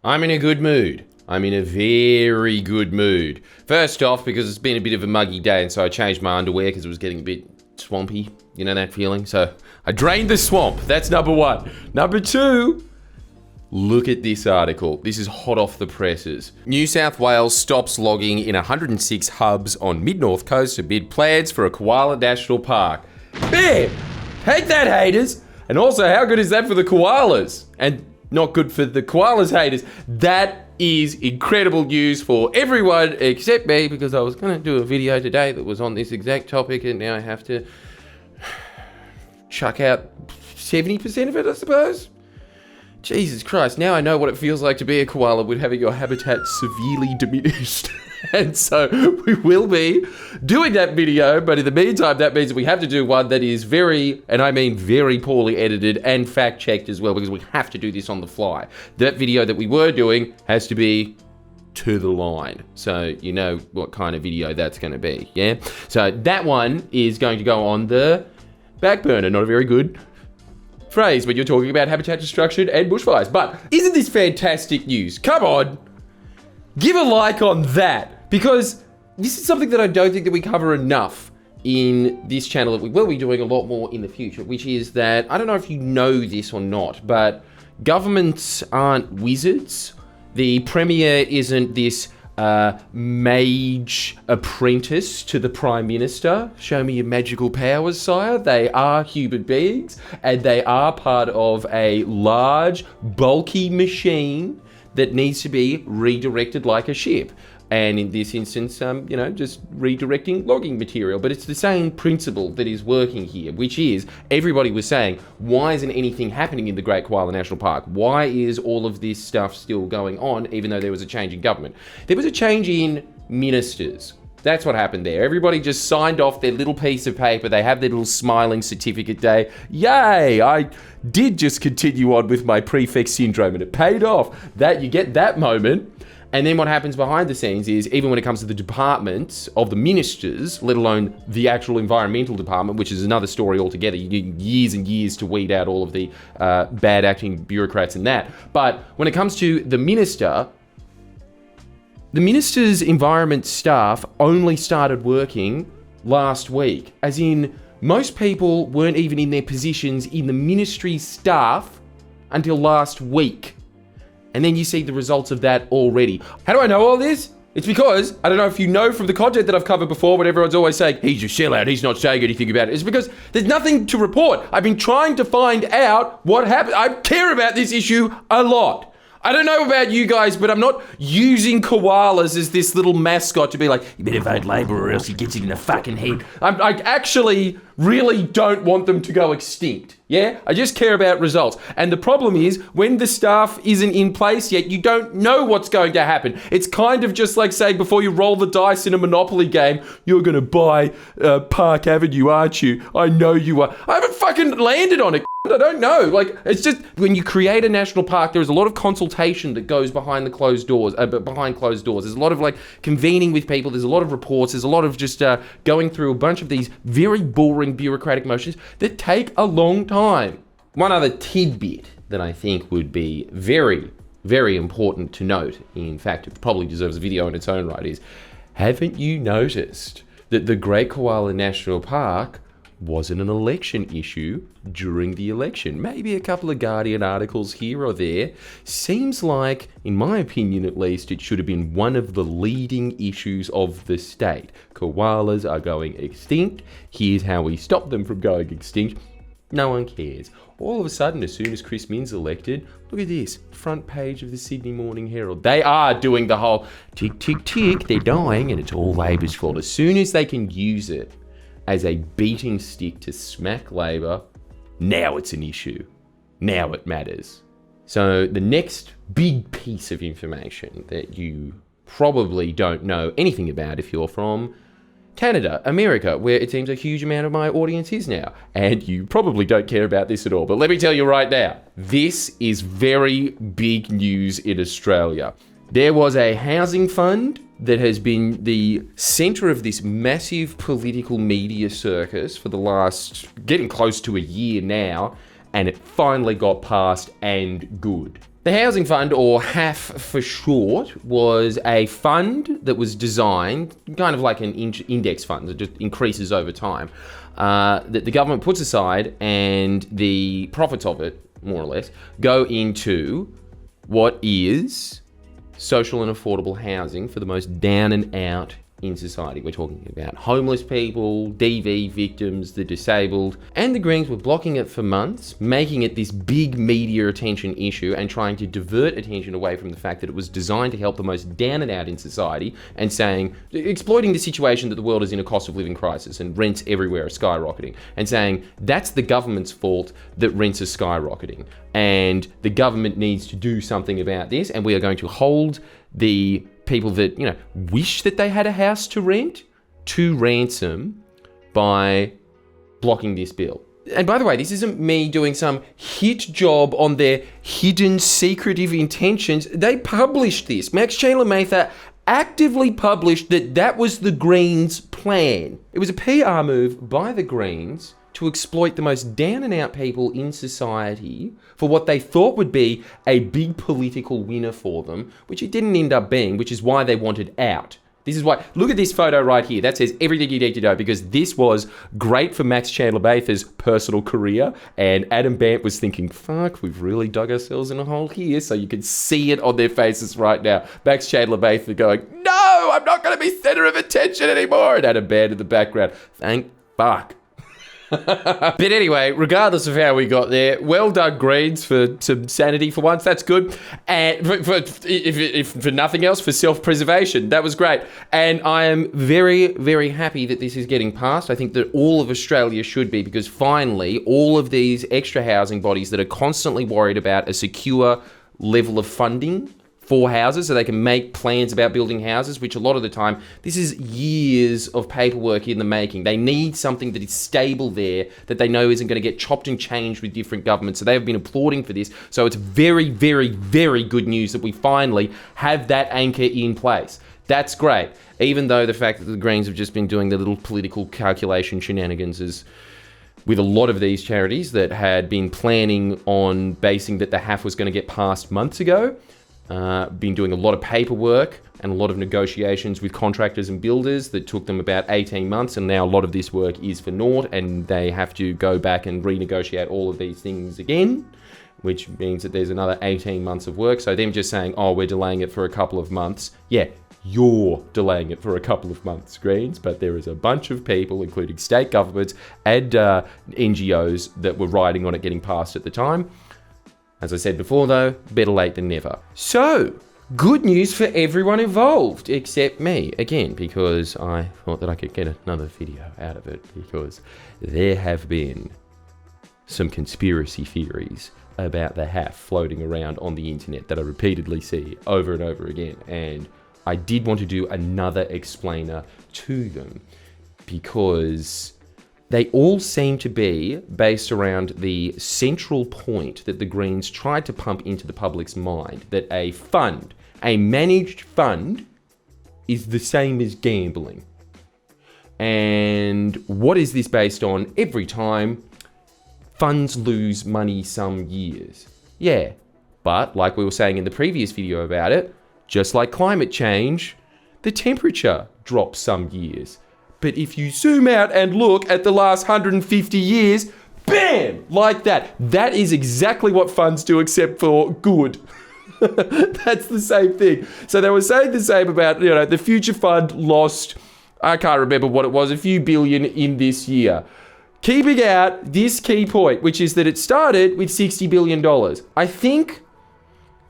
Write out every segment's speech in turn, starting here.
I'm in a good mood. I'm in a very good mood. First off, because it's been a bit of a muggy day, and so I changed my underwear because it was getting a bit swampy. You know that feeling? So I drained the swamp. That's number one. Number two, look at this article. This is hot off the presses. New South Wales stops logging in 106 hubs on mid-north coast amid plans for a Koala National Park. Bam! Take that, haters! And also, how good is that for the koalas? And not good for the koalas haters. That is incredible news for everyone except me, because I was going to do a video today that was on this exact topic, and now I have to chuck out 70% of it, I suppose. Jesus Christ, now I know what it feels like to be a koala with having your habitat severely diminished. And so we will be doing that video, but in the meantime, that means that we have to do one that is very, and I mean very poorly edited and fact-checked as well, because we have to do this on the fly. That video that we were doing has to be to the line. So you know what kind of video that's going to be, yeah? So that one is going to go on the back burner. Not a very good phrase when you're talking about habitat destruction and bushfires. But isn't this fantastic news? Come on, give a like on that, because this is something that I don't think that we cover enough in this channel, that we will be doing a lot more in the future, which is that, I don't know if you know this or not, but governments aren't wizards. The Premier isn't this mage apprentice to the Prime Minister. Show me your magical powers, sire. They are human beings, and they are part of a large, bulky machine that needs to be redirected like a ship. And in this instance, just redirecting logging material. But it's the same principle that is working here, which is, everybody was saying, why isn't anything happening in the Great Koala National Park? Why is all of this stuff still going on, even though there was a change in government? There was a change in ministers. That's what happened there. Everybody just signed off their little piece of paper. They have their little smiling certificate day. Yay, I did just continue on with my prefect syndrome, and it paid off. That you get that moment. And then what happens behind the scenes is, even when it comes to the departments of the ministers, let alone the actual environmental department, which is another story altogether, you need years and years to weed out all of the bad acting bureaucrats and that. But when it comes to the minister's environment staff only started working last week. As in, most people weren't even in their positions in the ministry staff until last week. And then you see the results of that already. How do I know all this? It's because, I don't know if you know from the content that I've covered before, when everyone's always saying, he's a sellout, he's not saying anything about it. It's because there's nothing to report. I've been trying to find out what happened. I care about this issue a lot. I don't know about you guys, but I'm not using koalas as this little mascot to be like, you better vote Labor or else he gets it in the fucking head. I actually really don't want them to go extinct. Yeah? I just care about results. And the problem is, when the staff isn't in place yet, you don't know what's going to happen. It's kind of just like saying, before you roll the dice in a Monopoly game, you're going to buy Park Avenue, aren't you? I know you are. I haven't fucking landed on it. I don't know. Like, it's just, when you create a national park, there's a lot of consultation that goes behind the closed doors, behind closed doors. There's a lot of like convening with people. There's a lot of reports. There's a lot of just going through a bunch of these very boring bureaucratic motions that take a long time. One other tidbit that I think would be very, very important to note, in fact, it probably deserves a video in its own right, is, haven't you noticed that the Great Koala National Park wasn't an election issue during the election? Maybe a couple of Guardian articles here or there. Seems like, in my opinion at least, it should have been one of the leading issues of the state. Koalas are going extinct. Here's how we stop them from going extinct. No one cares. All of a sudden, as soon as Chris Minns elected, look at this, front page of the Sydney Morning Herald. They are doing the whole tick, tick, tick, they're dying, and it's all Labor's fault. As soon as they can use it as a beating stick to smack Labor, now it's an issue. Now it matters. So the next big piece of information that you probably don't know anything about if you're from Canada, America, where it seems a huge amount of my audience is now. And you probably don't care about this at all. But let me tell you right now, this is very big news in Australia. There was a housing fund that has been the center of this massive political media circus for the last, getting close to a year now, and it finally got passed, and good. The Housing Fund, or HAF for short, was a fund that was designed, kind of like an index fund that just increases over time, that the government puts aside, and the profits of it, more or less, go into what is social and affordable housing for the most down and out in society. We're talking about homeless people, DV victims, the disabled, and the Greens were blocking it for months, making it this big media attention issue and trying to divert attention away from the fact that it was designed to help the most down and out in society, and exploiting the situation that the world is in a cost of living crisis and rents everywhere are skyrocketing, and saying that's the government's fault that rents are skyrocketing and the government needs to do something about this, and we are going to hold the people that, wish that they had a house to rent to ransom by blocking this bill. And by the way, this isn't me doing some hit job on their hidden secretive intentions. They published this. Max Chandler Mather actively published that was the Greens' plan. It was a PR move by the Greens to exploit the most down and out people in society for what they thought would be a big political winner for them, which it didn't end up being, which is why they wanted out. This is why, look at this photo right here. That says everything you need to know, because this was great for Max Chandler Mather's personal career, and Adam Bandt was thinking, fuck, we've really dug ourselves in a hole here, so you can see it on their faces right now. Max Chandler Mather going, no, I'm not going to be center of attention anymore, and Adam Bandt in the background, thank fuck. But anyway, regardless of how we got there, well done Greens for some sanity for once. That's good. And if for nothing else, for self-preservation. That was great. And I am very, very happy that this is getting passed. I think that all of Australia should be, because finally, all of these extra housing bodies that are constantly worried about a secure level of funding for houses so they can make plans about building houses, which a lot of the time, this is years of paperwork in the making. They need something that is stable there, that they know isn't going to get chopped and changed with different governments. So they have been applauding for this. So it's very, very, very good news that we finally have that anchor in place. That's great. Even though the fact that the Greens have just been doing the little political calculation shenanigans is with a lot of these charities that had been planning on basing that the HAF was going to get passed months ago. Been doing a lot of paperwork and a lot of negotiations with contractors and builders that took them about 18 months, and now a lot of this work is for naught, and they have to go back and renegotiate all of these things again, which means that there's another 18 months of work. So them just saying, oh, we're delaying it for a couple of months. Yeah, you're delaying it for a couple of months, Greens, but there is a bunch of people, including state governments and NGOs, that were riding on it getting passed at the time. As I said before though, better late than never. So, good news for everyone involved, except me, again, because I thought that I could get another video out of it, because there have been some conspiracy theories about the HAF floating around on the internet that I repeatedly see over and over again, and I did want to do another explainer to them, because they all seem to be based around the central point that the Greens tried to pump into the public's mind, that a fund, a managed fund, is the same as gambling. And what is this based on? Every time funds lose money some years. Yeah, but like we were saying in the previous video about it, just like climate change, the temperature drops some years. But if you zoom out and look at the last 150 years, bam, like that. That is exactly what funds do, except for good. That's the same thing. So they were saying the same about, the future fund lost, I can't remember what it was, a few billion in this year. Keeping out this key point, which is that it started with $60 billion. I think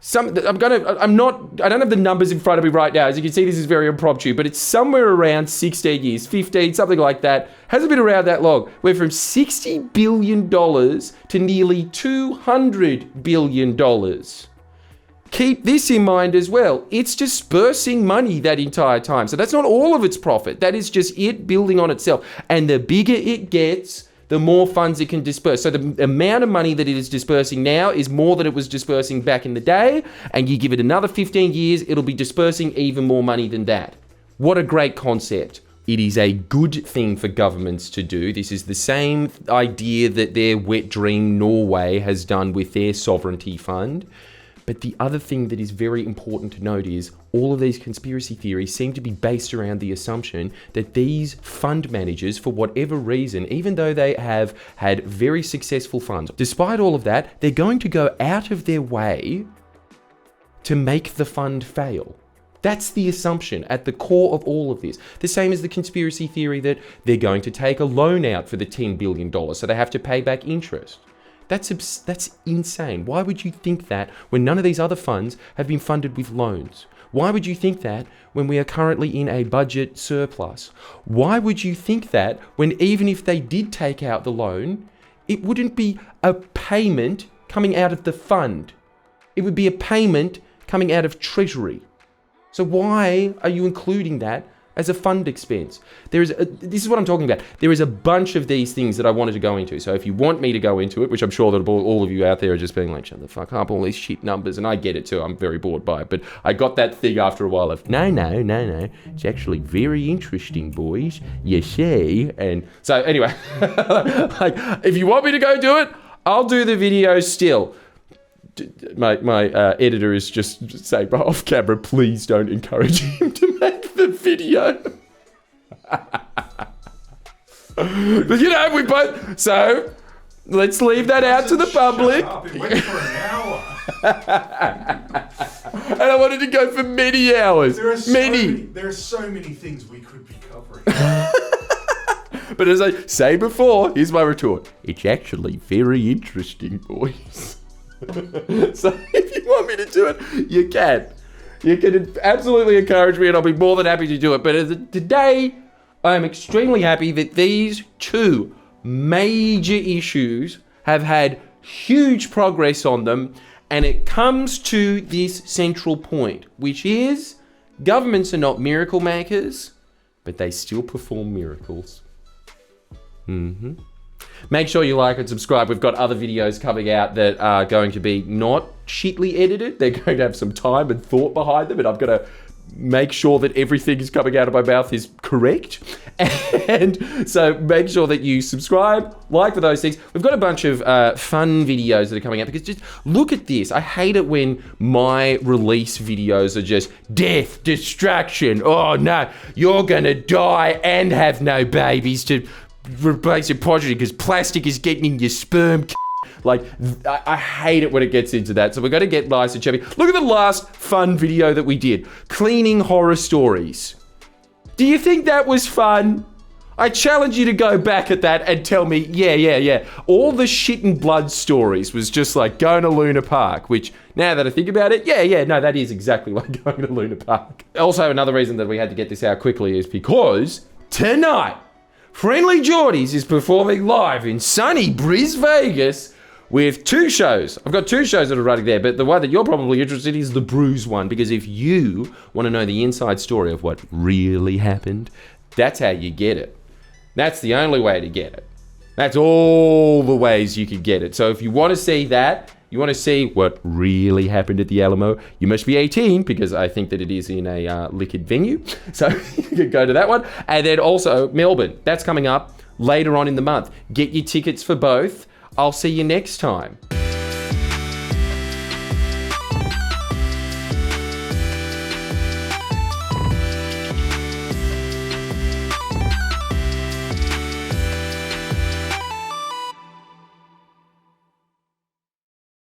I don't have the numbers in front of me right now. As you can see, this is very impromptu, but it's somewhere around 16 years, 15, something like that. Hasn't been around that long. We're from $60 billion to nearly $200 billion. Keep this in mind as well. It's dispersing money that entire time. So that's not all of its profit. That is just it building on itself. And the bigger it gets, the more funds it can disperse. So the amount of money that it is dispersing now is more than it was dispersing back in the day, and you give it another 15 years, it'll be dispersing even more money than that. What a great concept. It is a good thing for governments to do. This is the same idea that their wet dream Norway has done with their sovereignty fund. But the other thing that is very important to note is all of these conspiracy theories seem to be based around the assumption that these fund managers, for whatever reason, even though they have had very successful funds, despite all of that, they're going to go out of their way to make the fund fail. That's the assumption at the core of all of this. The same as the conspiracy theory that they're going to take a loan out for the $10 billion, so they have to pay back interest. That's insane. Why would you think that when none of these other funds have been funded with loans? Why would you think that when we are currently in a budget surplus? Why would you think that when even if they did take out the loan, it wouldn't be a payment coming out of the fund? It would be a payment coming out of Treasury. So why are you including that as a fund expense? This is what I'm talking about. There is a bunch of these things that I wanted to go into. So if you want me to go into it, which I'm sure that all of you out there are just being like, shut the fuck up, all these shit numbers, and I get it too, I'm very bored by it, but I got that thing after a while of, no, it's actually very interesting, boys, you see. And so anyway, like, if you want me to go do it, I'll do the video still. My editor is just saying, but off camera, please don't encourage him to make the video. But you know, we both, so let's leave that out to the public. Shut up. It went for an hour. And I wanted to go for many hours. There are so many things we could be covering. But as I say before, here's my retort. It's actually very interesting, boys. So if you want me to do it, you can. You can absolutely encourage me and I'll be more than happy to do it. But today, I am extremely happy that these two major issues have had huge progress on them. And it comes to this central point, which is governments are not miracle makers, but they still perform miracles. Make sure you like and subscribe. We've got other videos coming out that are going to be not shitly edited. They're going to have some time and thought behind them, and I'm going to make sure that everything is coming out of my mouth is correct. And so make sure that you subscribe, like for those things. We've got a bunch of fun videos that are coming out because just look at this. I hate it when my release videos are just death, destruction. Oh no, you're going to die and have no babies to replace your progeny because plastic is getting in your sperm. Like, I hate it when it gets into that. So we're going to get nice and chubby. Look at the last fun video that we did. Cleaning horror stories. Do you think that was fun? I challenge you to go back at that and tell me, yeah. All the shit and blood stories was just like going to Luna Park, which now that I think about it, no, that is exactly like going to Luna Park. Also, another reason that we had to get this out quickly is because tonight, Friendly Geordies is performing live in sunny Bris Vegas with two shows. I've got two shows that are running there, but the one that you're probably interested in is the Bruise one, because if you want to know the inside story of what really happened, that's how you get it. That's the only way to get it. That's all the ways you can get it. So if you want to see that, you want to see what really happened at the Alamo, you must be 18, because I think that it is in a liquored venue. So you can go to that one. And then also Melbourne, that's coming up later on in the month. Get your tickets for both. I'll see you next time.